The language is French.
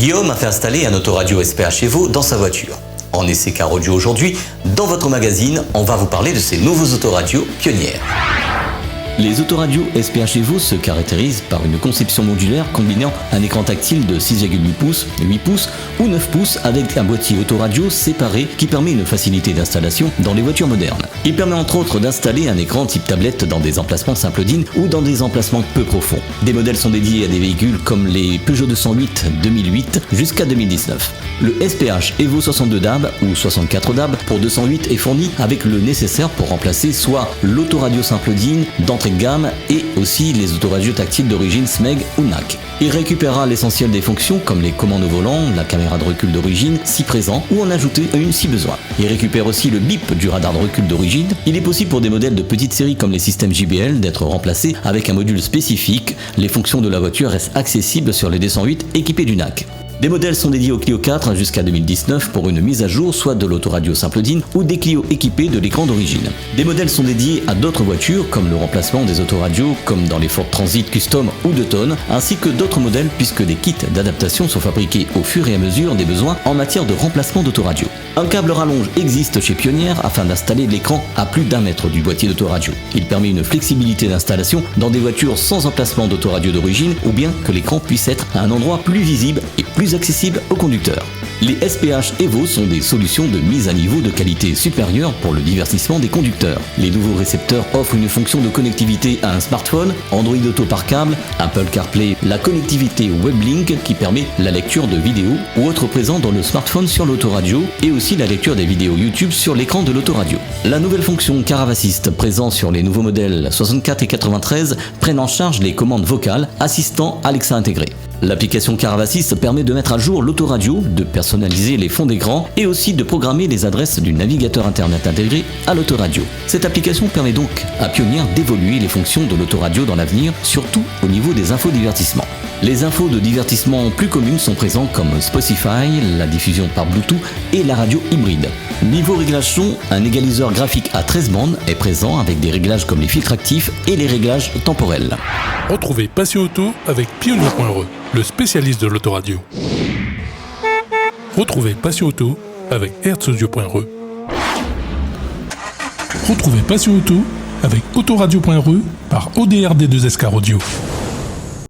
Guillaume a fait installer un autoradio SPH Evo dans sa voiture. En essai car audio aujourd'hui, dans votre magazine, on va vous parler de ces nouveaux autoradios pionnières. Les autoradios SPH Evo se caractérisent par une conception modulaire combinant un écran tactile de 6,8 pouces, 8 pouces ou 9 pouces avec un boîtier autoradio séparé qui permet une facilité d'installation dans les voitures modernes. Il permet entre autres d'installer un écran type tablette dans des emplacements simple DIN ou dans des emplacements peu profonds. Des modèles sont dédiés à des véhicules comme les Peugeot 208 2008 jusqu'à 2019. Le SPH Evo 62 DAB ou 64 DAB pour 208 est fourni avec le nécessaire pour remplacer soit l'autoradio simple DIN d'entrée de gamme et aussi les autoradios tactiles d'origine SMEG ou NAC. Il récupérera l'essentiel des fonctions comme les commandes au volant, la caméra de recul d'origine si présent ou en ajouter une si besoin. Il récupère aussi le bip du radar de recul d'origine. Il est possible pour des modèles de petite série comme les systèmes JBL d'être remplacés avec un module spécifique. Les fonctions de la voiture restent accessibles sur les D108 équipés du NAC. Des modèles sont dédiés au Clio 4 jusqu'à 2019 pour une mise à jour soit de l'autoradio simple DIN ou des Clio équipés de l'écran d'origine. Des modèles sont dédiés à d'autres voitures comme le remplacement des autoradios comme dans les Ford Transit Custom ou 2 tonnes ainsi que d'autres modèles puisque des kits d'adaptation sont fabriqués au fur et à mesure des besoins en matière de remplacement d'autoradio. Un câble rallonge existe chez Pionnière afin d'installer l'écran à plus d'1 mètre du boîtier d'autoradio. Il permet une flexibilité d'installation dans des voitures sans emplacement d'autoradio d'origine ou bien que l'écran puisse être à un endroit plus visible et plus accessible aux conducteurs. Les SPH Evo sont des solutions de mise à niveau de qualité supérieure pour le divertissement des conducteurs. Les nouveaux récepteurs offrent une fonction de connectivité à un smartphone, Android Auto par câble, Apple CarPlay, la connectivité WebLink qui permet la lecture de vidéos ou autres présents dans le smartphone sur l'autoradio et aussi la lecture des vidéos YouTube sur l'écran de l'autoradio. La nouvelle fonction Carav Assist présente sur les nouveaux modèles 64 et 93 prennent en charge les commandes vocales assistant Alexa intégré. L'application Carav Assist permet de mettre à jour l'autoradio, de personnaliser les fonds d'écran et aussi de programmer les adresses du navigateur internet intégré à l'autoradio. Cette application permet donc à Pionnière d'évoluer les fonctions de l'autoradio dans l'avenir, surtout au niveau des infos divertissement. Les infos de divertissement plus communes sont présentes comme Spotify, la diffusion par Bluetooth et la radio hybride. Niveau réglage son, un égaliseur graphique à 13 bandes est présent avec des réglages comme les filtres actifs et les réglages temporels. Retrouvez Passion Auto avec Pionnier.re, le spécialiste de l'autoradio. Retrouvez Passion Auto avec Herzaudio.re. Retrouvez Passion Auto avec Autoradio.re par ODRD2SK Audio.